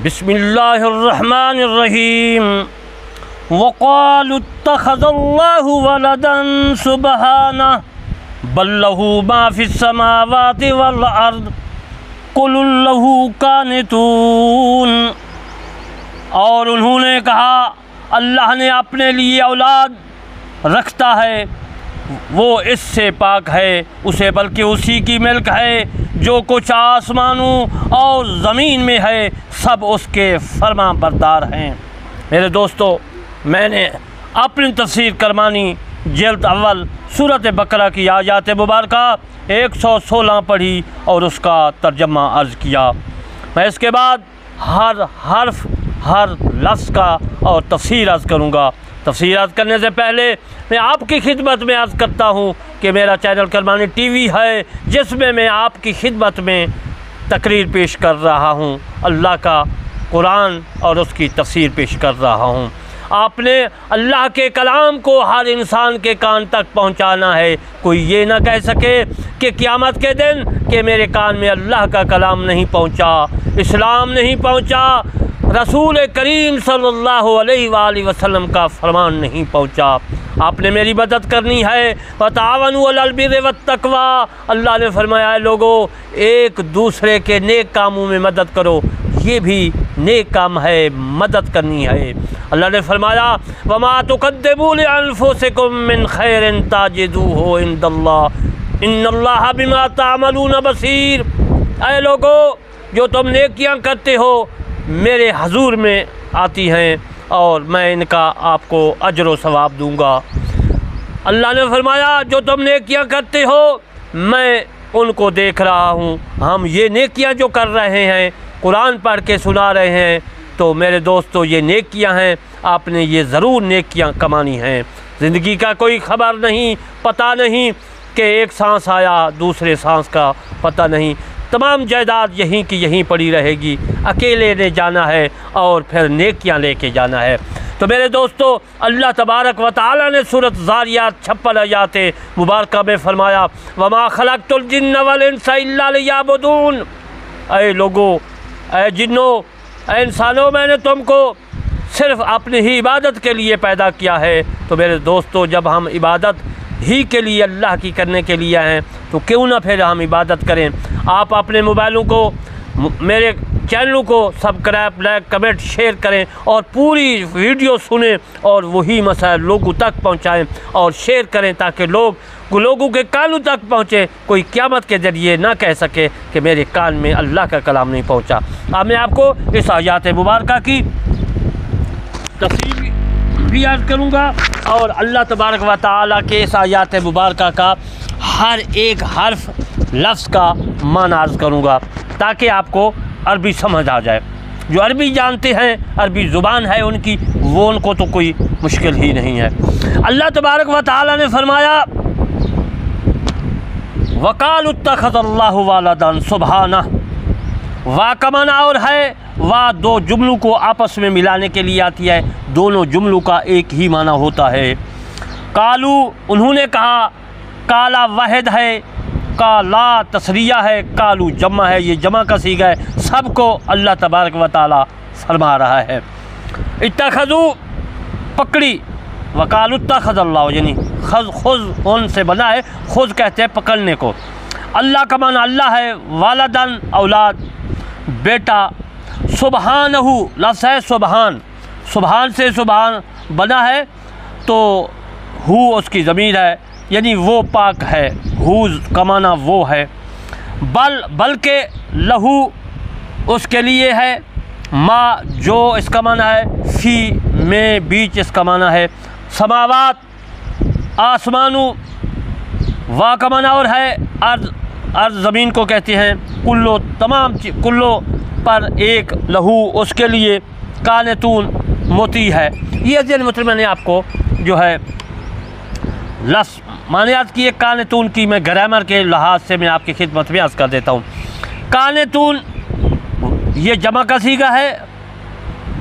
बिस्मिल्लाहिर्रहमानिर्रहीम। वक़ालू इत्तख़ज़ल्लाहु वलदन सुब्हानहु बल लहू मा फ़िस्समावाति वल अर्ज़ कुल लहू क़ानितून। और उन्होंने कहा अल्लाह ने अपने लिए औलाद रखता है, वो इससे पाक है उसे, बल्कि उसी की मिल्क है। जो कुछ आसमानों और ज़मीन में है सब उसके फरमा बरदार हैं। मेरे दोस्तों, मैंने अपनी तफसीर करमानी जिल्द अव्वल सूरत बकरा की आयात मुबारका 116 पढ़ी और उसका तर्जमा अर्ज़ किया। मैं इसके बाद हर हर्फ हर लफ्ज़ का और तफसीर अर्ज़ करूँगा। तफसीर अर्ज़ करने से पहले मैं आपकी खिदमत में अर्ज़ करता हूँ कि मेरा चैनल करमानी टीवी है, जिसमें मैं आपकी खिदमत में तकरीर पेश कर रहा हूँ, अल्लाह का कुरान और उसकी तफसीर पेश कर रहा हूँ। आपने अल्लाह के कलाम को हर इंसान के कान तक पहुँचाना है। कोई ये ना कह सके कि क़यामत के दिन कि मेरे कान में अल्लाह का कलाम नहीं पहुँचा, इस्लाम नहीं पहुँचा, रसूल करीम सल्लल्लाहु अलैहि वसल्लम का फरमान नहीं पहुँचा। आपने मेरी मदद करनी है। वतावनु अलल बिर्रि वत्तक़वा, अल्लाह ने फरमाया है लोगों एक दूसरे के नेक कामों में मदद करो, ये भी नेक काम है, मदद करनी है। अल्लाह ने फरमाया वमा तुक़द्दिमू लिअन्फुसिकुम मिन खैरिन ताजिदूहु इंदल्लाह इन्नल्लाह बिमा तामलून बसीर। ऐ लोगों, जो तुम नेकियां करते हो मेरे हजूर में आती हैं और मैं इनका आपको अजर व सवाब दूँगा। अल्लाह ने फरमाया जो तुम नेकियां करते हो मैं उनको देख रहा हूँ। हम ये नेकियां जो कर रहे हैं, कुरान पढ़ के सुना रहे हैं, तो मेरे दोस्तों ये नेकियां हैं, आपने ये ज़रूर नेकियां कमानी हैं। ज़िंदगी का कोई ख़बर नहीं, पता नहीं कि एक सांस आया दूसरे सांस का पता नहीं। तमाम जायदाद यहीं की यहीं पड़ी रहेगी, अकेले ने जाना है और फिर नेकियां लेके जाना है। तो मेरे दोस्तों, अल्लाह तबारक व तआला ने सूरत ज़ारियात 56 आयात मुबारका में फ़रमाया वमा खलक़तुल जिन्न वल इंसा इल्ला लियअबुदून। ऐ लोगों, ऐ जिन्नों, ऐ इंसानों, मैंने तुमको सिर्फ़ अपनी ही इबादत के लिए पैदा किया है। तो मेरे दोस्तों, जब हम इबादत ही के लिए अल्लाह की करने के लिए हैं तो क्यों ना फिर हम इबादत करें। आप अपने मोबाइलों को, मेरे चैनलों को सब्सक्राइब, लाइक, कमेंट, शेयर करें और पूरी वीडियो सुनें और वही मसाइल लोगों तक पहुंचाएं और शेयर करें ताकि लोगों के कानों तक पहुंचे। कोई क़यामत के ज़रिए ना कह सके कि मेरे कान में अल्लाह का कलाम नहीं पहुंचा। अब मैं आपको इस आयात मुबारका की तफसीर भी अर्ज़ करूँगा और अल्लाह तबारक व तआला के इस आयात मुबारका का हर एक हर्फ लफ्ज़ का मान अर्ज़ करूँगा ताकि आपको अरबी समझ आ जाए। जो अरबी जानते हैं, अरबी ज़ुबान है उनकी, वो उनको तो कोई मुश्किल ही नहीं है। अल्लाह तबारक व तआला ने फरमाया वक़ालू इत्तख़ज़ल्लाहु वलदन सुब्हानहु। वा का माना और है, वा दो जुमलों को आपस में मिलाने के लिए आती है, दोनों जुमलों का एक ही माना होता है। कालू उन्होंने कहा, काला वाहिद है, काला तस्रिया है, कालू जमा है, ये जमा का सीगा है। सबको अल्लाह तबारक व तआला फरमा रहा है। इत्तख़ज़ू पकड़ी, वक़ालू इत्तख़ज़ल्लाहु यानी खुज़ उन से बना है, खुज़ कहते हैं पकड़ने को। अल्लाह का माना अल्लाह है, वालदन औलाद, बेटा, सुब्हानहु लफ्ज़ है सुबहान, सुबहान से सुबहान बना है तो हु उसकी ज़मीर है, यानी वो पाक है, हु का माना वो है। बल्कि लहू उसके लिए है, माँ जो इसका माना है, फ़ी में बीच इसका माना है, समावात आसमानों, वा का माना और है, अर्ज़ ज़मीन को कहते हैं, कुल्लो तमाम कुल्लो पर एक, लहू उसके लिए, कानतून मोती है। ये अज़ीज़ मतलब मैंने आपको जो है लफ्ज़ मानियात की, एक कानतून की मैं ग्रामर के लिहाज से मैं आपकी खिदमत में अर्ज़ कर देता हूँ। कानतून ये जमा का सीगा है,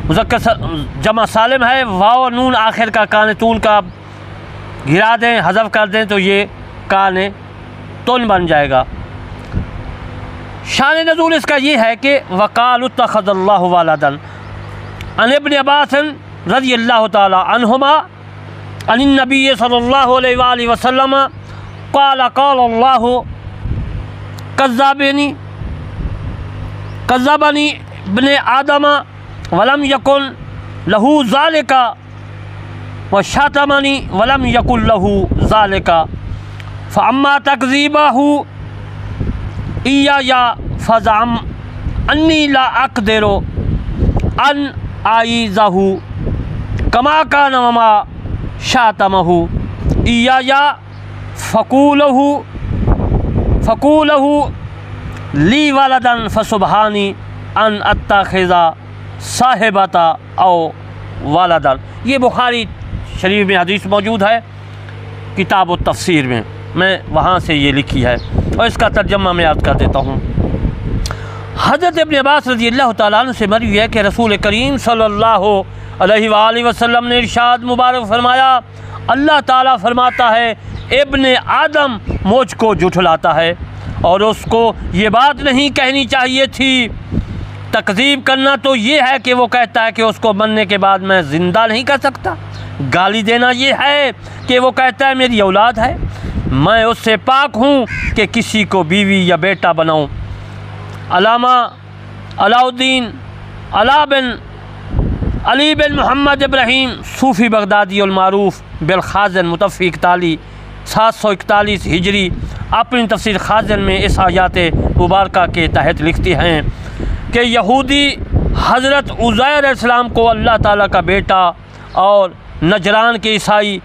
मुज़क्कर जमा सालिम है, वाव नून आखिर का कानतून का गिरा दें, हज़फ कर दें तो ये कानतून बन जाएगा। शान नज़ूल इसका ये है कि वक़ाल इत्तख़ज़ल्लाहु वलदन अन इब्न अब्बास रज़ियल्लाहु तआला अन्हुमा अन नबी सल्लल्लाहु अलैहि वसल्लम क़ाल अल्लाहु कज़्ज़बनी इब्न आदम वलम यकुन लहू ज़ालिका व शातमनी वलम यकुन लहू ज़ालिका फ़अम्मा तकज़ीबहु इय्या फ़ज़अम अन्नी ला अक़दिरु अन आइज़हु कमा कान वमा शातमहु इय्या फ़क़ूलहु ली वलदन फ़सुब्हानी अन अत्तख़िज़ा साहिबता औ वलदन। ये बुखारी शरीफ में हदीस मौजूद है, किताब तफ़सीर में, मैं वहाँ से ये लिखी है और इसका तर्जमा मैं याद कर देता हूँ। हज़रत इब्न अब्बास रज़ियल्लाहु तआला अन्हु से मरवी है कि रसूल करीम सल्लल्लाहु अलैहि वसल्लम ने इरशाद मुबारक फरमाया, अल्लाह ताला फरमाता है इब्न आदम मुझको झुठलाता है और उसको ये बात नहीं कहनी चाहिए थी। तकज़ीब करना तो ये है कि वो कहता है कि उसको मरने के बाद मैं ज़िंदा नहीं कर सकता। गाली देना ये है कि वो कहता है मेरी औलाद है, मैं उससे पाक हूँ कि किसी को बीवी या बेटा बनाऊँ। अलामा अलाउद्दीन अली बिन मोहम्मद इब्राहीम सूफ़ी बगदादी उल मारूफ़ बिल ख़ाज़न मुतफ़ी 741 हिजरी अपनी तफ़सीर ख़ाज़न में इस आयात मुबारका के तहत लिखती हैं कि यहूदी हज़रत उज़ैर अलैहिस्सलाम को अल्लाह ताला का बेटा और नजरान के ईसाई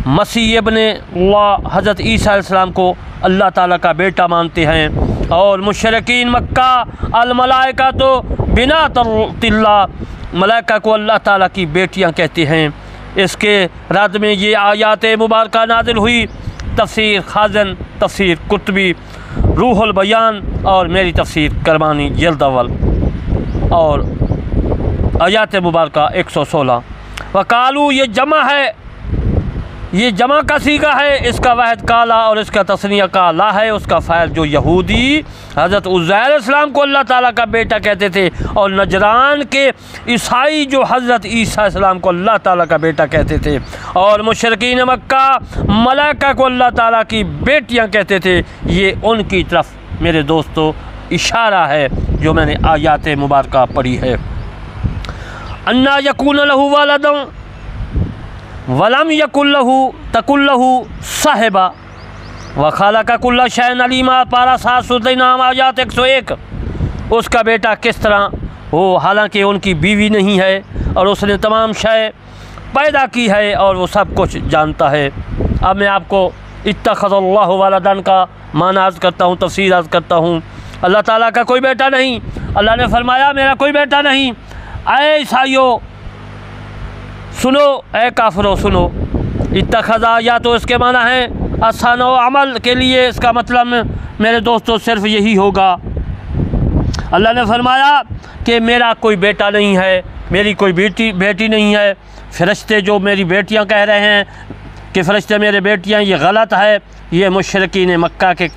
मसीह इब्ने अल्लाह हज़रत ईसा अलैहिस्सलाम को अल्लाह ताला का बेटा मानते हैं और मुशरिकीन मक्का अल मलाइका तो बिना तिल्ला मलाइका को अल्लाह ताला की बेटियां कहते हैं। इसके रद्द में ये आयात मुबारका नाज़िल हुई। तफ़सीर ख़ाज़न, तफ़सीर कुतबी, रूहुल बयान और मेरी तफ़सीर करमानी जल्द अव्वल और आयात मुबारका 116। वकालू ये जमा है, ये जमा का सीगा है, इसका वाहिद काला और इसका तस्निया काला है। उसका फ़ाइल जो यहूदी हज़रत उज़ैर अलैहिस्सलाम को अल्लाह ताला का बेटा कहते थे और नजरान के ईसाई जो हज़रत ईसा अलैहिस्सलाम को अल्लाह ताला का बेटा कहते थे और मुशरिकीन मक्का मलाइका को अल्लाह ताला की बेटियां कहते थे, ये उनकी तरफ मेरे दोस्तों इशारा है जो मैंने आयात मुबारका पढ़ी है। अन्ना यकून लहू वलदन वलम यकुल्लहु तकुल्लहु साहिबा व खालका कुल्ला शैन अलीमा पारा 7 नाम आयात 101। उसका बेटा किस तरह हो हालांकि उनकी बीवी नहीं है और उसने तमाम शय पैदा की है और वो सब कुछ जानता है। अब मैं आपको इत्तख़ज़ल्लाहु वलदन का माना अर्ज़ करता हूँ, तफ़सीर अर्ज़ करता हूँ। अल्लाह ताला का कोई बेटा नहीं। अल्लाह ने फरमाया मेरा कोई बेटा नहीं। ऐ ईसाइयों सुनो, ए काफिरों सुनो। इत्तख़ज़ा या तो इसके माना है आसान व अमल के लिए, इसका मतलब मेरे दोस्तों सिर्फ यही होगा। अल्लाह ने फरमाया कि मेरा कोई बेटा नहीं है, मेरी कोई बेटी नहीं है। फ़रिश्ते जो मेरी बेटियां कह रहे हैं कि फ़रिश्ते मेरे बेटियां, ये गलत है, ये मुशरिकीन मक्का के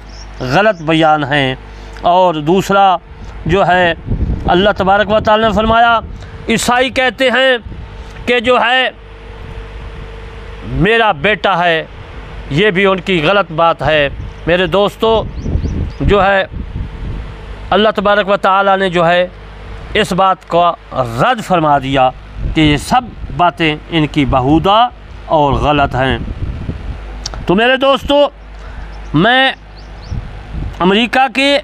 गलत बयान हैं। और दूसरा जो है अल्लाह तबारक व तआला ने फरमाया ईसाई कहते हैं कि जो है मेरा बेटा है, ये भी उनकी गलत बात है। मेरे दोस्तों जो है अल्लाह तबारक व तआला ने जो है इस बात का रद्द फरमा दिया कि ये सब बातें इनकी बहुदा और गलत हैं। तो मेरे दोस्तों मैं अमेरिका के,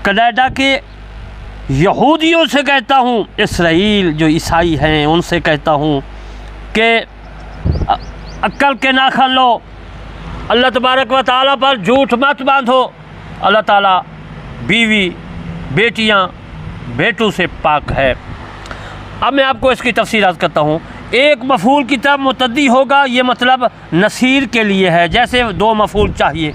कनाडा के यहूदियों से कहता हूँ, इसराइल जो ईसाई हैं उनसे कहता हूँ कि अक्ल के नाखन लो, अल्लाह तबारक व तआला पर झूठ मत बांधो। अल्लाह ताला बीवी, बेटियाँ, बेटों से पाक है। अब मैं आपको इसकी तफसीर अर्ज़ करता हूँ। एक मफूल की तरफ मुतद्दी होगा, ये मतलब नसीर के लिए है, जैसे 2 मफूल चाहिए।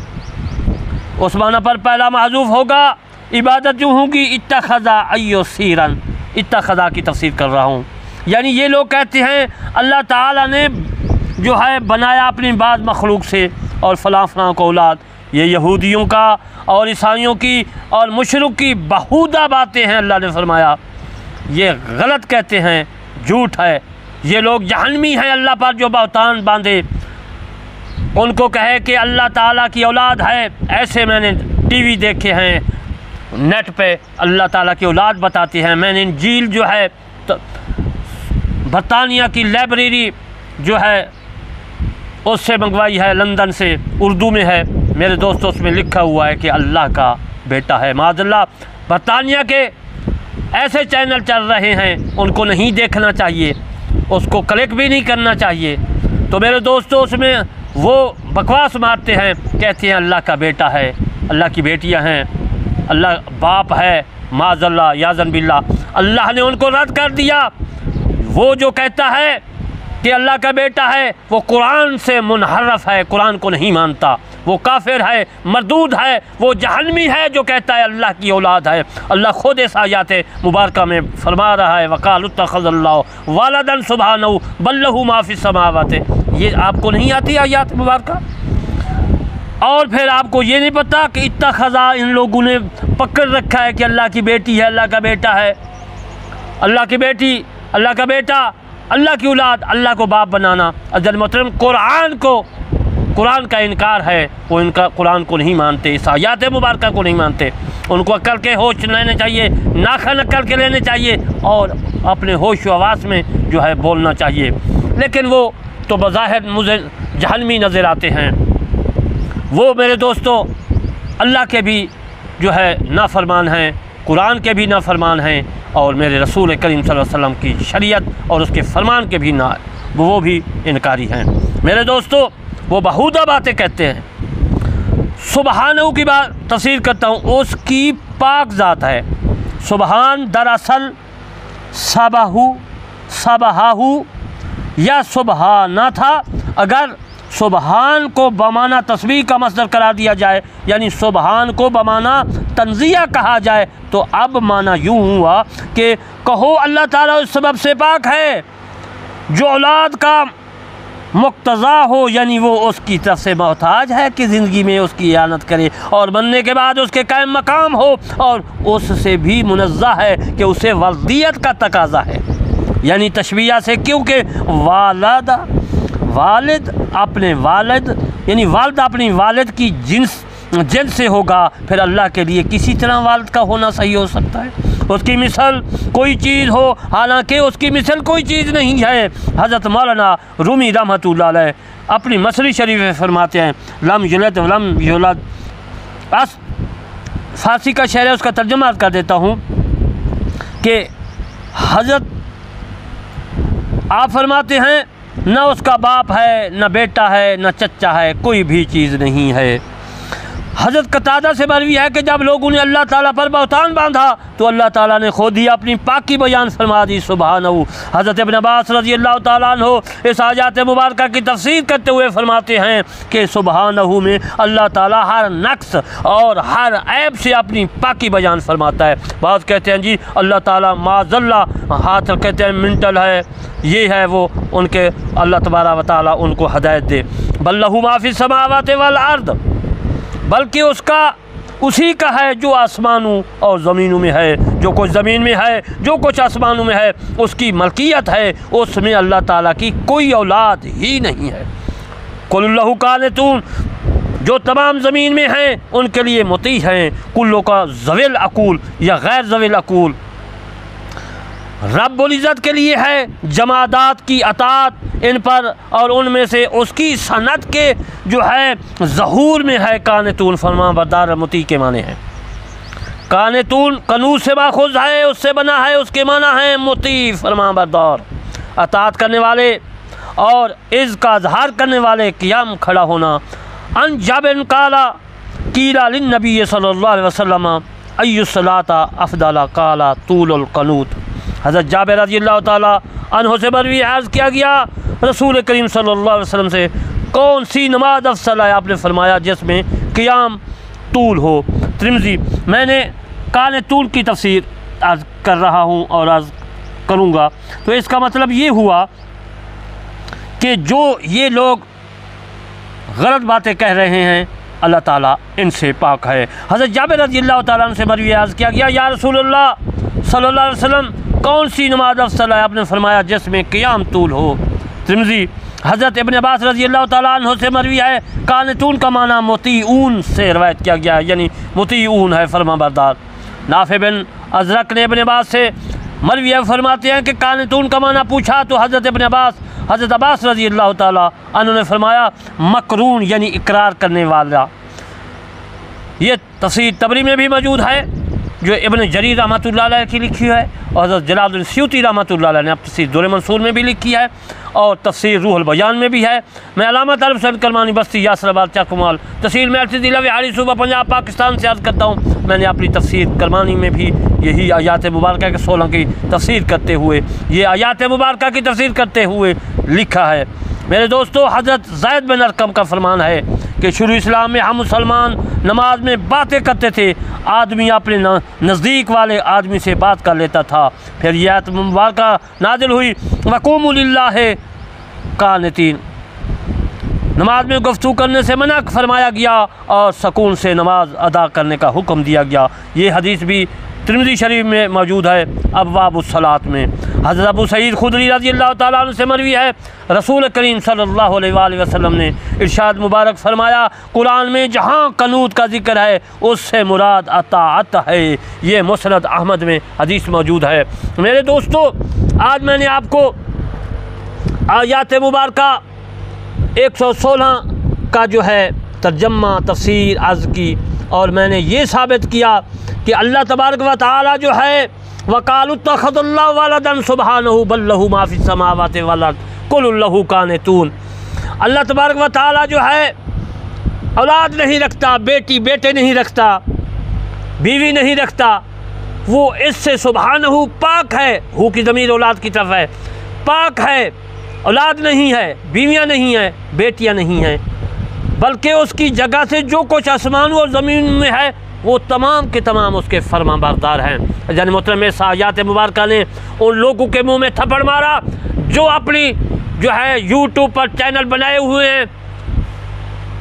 उस माना पर पहला महज़ूफ़ होगा, इबादत जो होगी इत्तख़ज़ा अय्यो सीरन, इत्तख़ज़ा की तफसीर कर रहा हूँ। यानी ये लोग कहते हैं अल्लाह ताला ने जो है बनाया अपनी बात मखलूक से और फ़लाँ फ़लाँ को औलाद, ये यहूदियों का और ईसाइयों की और मुशरिक की बहुधा बातें हैं। अल्लाह ने फरमाया ये गलत कहते हैं, झूठ है, ये लोग जहन्नमी हैं। अल्लाह पर जो बहतान बांधे, उनको कहे कि अल्लाह ताला की औलाद है। ऐसे मैंने टीवी देखे हैं, नेट पे अल्लाह ताला की औलाद बताती हैं। मैंने इंजील जो है बरतानिया की लाइब्रेरी जो है उससे मंगवाई है, लंदन से, उर्दू में है मेरे दोस्तों। उसमें लिखा हुआ है कि अल्लाह का बेटा है। माज़अल्लाह बरतानिया के ऐसे चैनल चल रहे हैं, उनको नहीं देखना चाहिए, उसको क्लिक भी नहीं करना चाहिए। तो मेरे दोस्तों उसमें वो बकवास मारते हैं, कहते हैं अल्लाह का बेटा है, अल्लाह की बेटियां हैं, अल्लाह बाप है। माज़अल्लाह याज़न बिल्लाह, अल्लाह ने उनको रद्द कर दिया। वो जो कहता है कि अल्लाह का बेटा है वो कुरान से मुनहरफ है, कुरान को नहीं मानता, वो काफिर है, मरदूद है, वो जहन्नमी है जो कहता है अल्लाह की औलाद है। अल्लाह खुद इस आयत मुबारक में फरमा रहा है वक़ालू इत्तख़ज़ल्लाहु वलदन सुब्हानहू बल लहू मा फ़िस समावाति। ये आपको नहीं आती आयत मुबारक? और फिर आपको ये नहीं पता कि इत्तख़ज़ा इन लोगों ने पकड़ रखा है कि अल्लाह की बेटी है, अल्लाह का बेटा है, अल्लाह की बेटी, अल्लाह का बेटा, अल्लाह की औलाद, अल्लाह को बाप बनाना। अज़ल मोहतरम कुरान का इनकार है, वो इनका कुरान को नहीं मानते, इस आयत मुबारक को नहीं मानते। उनको अक्ल के होश लेने चाहिए, नाखन अक्ल के लेने चाहिए और अपने होश व हवास में जो है बोलना चाहिए। लेकिन वो तो बज़ाहिर मुझे जहन्नमी नज़र आते हैं। वो मेरे दोस्तों अल्लाह के भी जो है नाफरमान हैं, कुरान के भी नाफरमान हैं और मेरे रसूल करीम सल्लल्लाहु अलैहि वसल्लम की शरीयत और उसके फरमान के भी वो भी इनकारी हैं। मेरे दोस्तों वो बहुधा बातें कहते हैं। सुबहानहू की बात तफसीर करता हूँ, उसकी पाक ज़ात है। सुबहान दरअसल सबहाहू या सुबहाना था। अगर सुबहान को बमाना तस्बीह का मसदर करा दिया जाए, यानी सुबहान को बमाना तंज़िया कहा जाए, तो अब माना यूँ हुआ कि कहो अल्लाह ताला उस सबब से पाक है जो औलाद का मुक्तज़ा हो, यानी वो उसकी तरफ से मोहताज है कि ज़िंदगी में उसकी इयानत करे और बनने के बाद उसके कायम मकाम हो, और उससे भी मुनज़्ज़ा है कि उसे वल्दियत का तकाज़ा है। यानी तशबीह से, क्योंकि वालिद अपने वालिद यानी वालिद अपनी वालिद की जिन्स से होगा, फिर अल्लाह के लिए किसी तरह वालिद का होना सही हो सकता है? उसकी मिसल कोई चीज़ हो, हालांकि उसकी मिसल कोई चीज़ नहीं है। हज़रत मौलाना रूमी रहमतुल्लाह अलैह अपनी मसरी शरीफ में फरमाते हैं लम युलद वलम युलद। बस फ़ारसी का शेर है, उसका तर्जुमा कर देता हूँ कि हज़रत आप फरमाते हैं न उसका बाप है, न बेटा है, न चच्चा है, कोई भी चीज़ नहीं है। हज़रत कतादा से मरवी है कि जब लोगों ने अल्लाह ताला पर बहतान बांधा तो अल्लाह ताला ने खुद ही अपनी पाकी बयान फरमा दी, सुबहानहू। हज़रत इब्न अब्बास रज़ी अल्लाह ताला अन्हु इस आयत मुबारक की तफसीर करते हुए फरमाते हैं कि सुबहानहू में अल्लाह ताला हर नक्स और हर ऐब से अपनी पाकी बयान फरमाता है। बात कहते हैं जी अल्लाह ताला माज़अल्लाह हाथ कहते हैं मिंटल है, ये है वो, उनके अल्लाह तबारा व तआला उनको हदायत दे। बल्लहू मा फ़िस समावाति वल अर्द, बल्कि उसका उसी का है जो आसमानों और ज़मीनों में है। जो कुछ ज़मीन में है, जो कुछ आसमानों में है, उसकी मलकियत है, उसमें अल्लाह ताला की कोई औलाद ही नहीं है। कुल्लहु कानितून, जो तमाम ज़मीन में हैं उनके लिए मुती हैं। कुल्लो का ज़विल अकूल या गैर ज़विल अकूल रब्बुल इज़्ज़त के लिए है। जमादात की अतात इन पर और उनमें से उसकी सनत के जो है ज़हूर में है। कानतून फरमा बरदार मुती के माने हैं। कानतून कनूज से माखुज़ है, उससे बना है, उसके माना है मुती फरमा बरदार, अतात करने वाले और इज़्ज़ का इज़हार करने वाले, क़ियाम खड़ा होना। अन जाबिर काला कीला लिन नबी सल्लल्लाहु अलैहि वसल्लम अय्युस्सलाता अफ़दला काला तूलुल क़नूत। हज़रत जाबिर रज़ी अल्लाह ताला अन्हु से मरवी अर्ज़ किया गया रसूल करीम सल्लल्लाहु अलैहि वसल्लम से, कौन सी नमाज अफसल है? आपने फरमाया जिसमें क़ियाम तूल हो। तिरमिज़ी। मैंने कान तूल की तफसीर अर्ज़ कर रहा हूँ और अर्ज़ करूँगा। तो इसका मतलब ये हुआ कि जो ये लोग गलत बातें कह रहे हैं अल्लाह ताला इनसे पाक है। हज़रत जाबिर रज़ियल्लाहु ताला अन्हु से मरवी अर्ज़ किया गया, या रसूलल्लाह सल्लल्लाहु अलैहि वसल्लम, कौन सी नमाज अफ़ज़ल है? आपने फरमाया जिसमें क़ियाम तूल हो। तिरमिज़ी। हज़रत इब्न अब्बास रज़ियल्लाहु ताला अन्हु से मरवी है, कानतून का माना मुतीऊन से रवायत किया गया है, यानी मुतीऊन है फरमाबरदार। नाफ़े बिन अज़रक ने इब्न अब्बास से मरवी है, फरमाते हैं कि कानतून का माना पूछा तो हज़रत अब्बास रज़ियल्लाहु ताला अन्हु ने फरमाया मकरून यानी इकरार करने वाला। ये तफ़सीर तबरी में भी मौजूद है जो इब्न जरीर रहमतुल्लाह अलैह की लिखी है, और हज़रत जलालुद्दीन सयूती रहमतुल्लाह अलैह ने अब तफ़सीर दुर्र मंसूर में भी लिखी है, और तफ़सीर रूहुल बयान में भी है। मैं अल्लामा तालिब सैयद करमानी बस्ती यासराबाद चाकुमाल तहसील में जिला विहाड़ी सूबा पंजाब पाकिस्तान से अर्ज़ करता हूँ। मैंने अपनी तफ़सीर करमानी में भी यही आयात मुबारका के 16 की तफ़सीर करते हुए, ये आयात मुबारका की तफ़सीर करते हुए लिखा है। मेरे दोस्तों, हज़रत ज़ैद बिन अरकम का फरमान है कि शुरू इस्लाम में हम मुसलमान नमाज में बातें करते थे, आदमी अपने नज़दीक वाले आदमी से बात कर लेता था। फिर यह आयत मुबारका नाज़िल हुई, वक़ूमू लिल्लाहि क़ानितीन, नमाज में गुफ्तगू करने से मना फरमाया गया और सकून से नमाज अदा करने का हुक्म दिया गया। ये हदीस भी तिरमिज़ी शरीफ में मौजूद है अब्वाबुस्सलात में। हज़रत अबू सईद खुदरी रज़ियल्लाहु ताला अन्हु से मरवी है, रसूल करीम सल्लल्लाहु अलैहि वसल्लम ने इरशाद मुबारक फरमाया, कुरान में जहाँ कनूत का जिक्र है उससे मुराद अताअत है। ये मुस्नद अहमद में हदीस मौजूद है। मेरे दोस्तों, आज मैंने आपको आयात मुबारका 116 का जो है तर्जमा तफसीर अर्ज़ की, और मैंने ये साबित किया कि अल्लाह तबारक व तआला जो है वक़ालू इत्तख़ज़ल्लाहु वलदन सुब्हानहु बल लहू मा फ़िस समावाति वल अर्ज़ कुल लहू कानितून। अल्लाह तबारक व तआला जो है औलाद नहीं रखता, बेटे नहीं रखता, बीवी नहीं रखता, वो इससे सुब्हानहु पाक है। हु की ज़मीर औलाद की तरफ है, पाक है, औलाद नहीं है, बीवियाँ नहीं हैं, बेटियाँ नहीं हैं, बल्कि उसकी जगह से जो कुछ आसमान और ज़मीन में है वो तमाम के तमाम उसके फरमाबरदार हैं। जान मोहतरम, इस आयात मुबारका ने उन लोगों के मुंह में थप्पड़ मारा जो अपनी जो है यूट्यूब पर चैनल बनाए हुए हैं,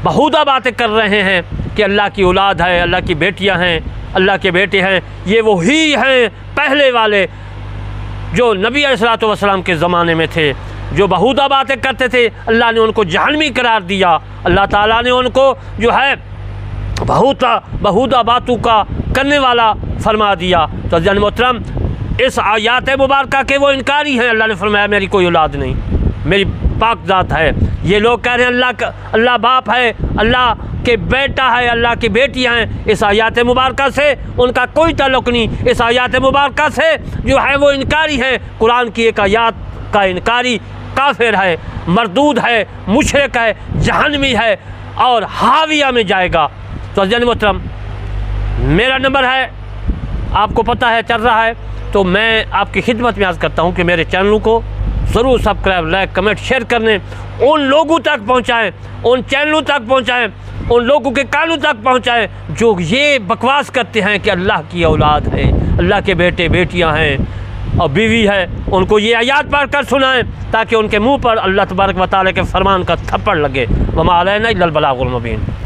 बहुधा बातें कर रहे हैं कि अल्लाह की औलाद है, अल्लाह की बेटियां हैं, अल्लाह के बेटे हैं। ये वही हैं पहले वाले जो नबी अलैहिस्सलातु वस्सलाम के ज़माने में थे, जो बहुधा बातें करते थे। अल्लाह ने उनको जहन्नमी करार दिया, अल्लाह ताला ने उनको जो है बहुधा बातों का करने वाला फरमा दिया। तो जान मोहतरम, इस आयात मुबारका के वो इनकारी हैं। अल्लाह ने फरमाया मेरी कोई औलाद नहीं, मेरी पाक ज़ात है। ये लोग कह रहे हैं अल्लाह बाप है, अल्लाह के बेटा है, अल्लाह की बेटियां हैं। इस आयात मुबारका से उनका कोई ताल्लुक़ नहीं। इस आयात मुबारका से जो है वो इनकारी है, कुरान की एक आयात का इनकारी काफिर है, मरदूद है, मुशरिक है, जहन्नमी है और हाविया में जाएगा। तो अज़ीज़ मोहतरम, मेरा नंबर है, आपको पता है चल रहा है, तो मैं आपकी खिदमत में अर्ज़ करता हूँ कि मेरे चैनल को ज़रूर सब्सक्राइब, लाइक, कमेंट, शेयर करने, उन लोगों तक पहुँचाएँ, उन चैनलों तक पहुँचाएँ, उन लोगों के कानों तक पहुँचाएँ जो ये बकवास करते हैं कि अल्लाह की औलाद है, अल्लाह के बेटे बेटियाँ हैं और बीवी है। उनको ये आयात पढ़ कर सुनाएँ ताकि उनके मुँह पर अल्लाह तबारक व तआला के फरमान का थप्पड़ लगे। वमा अलैना इल्लल बलागुल मुबीन।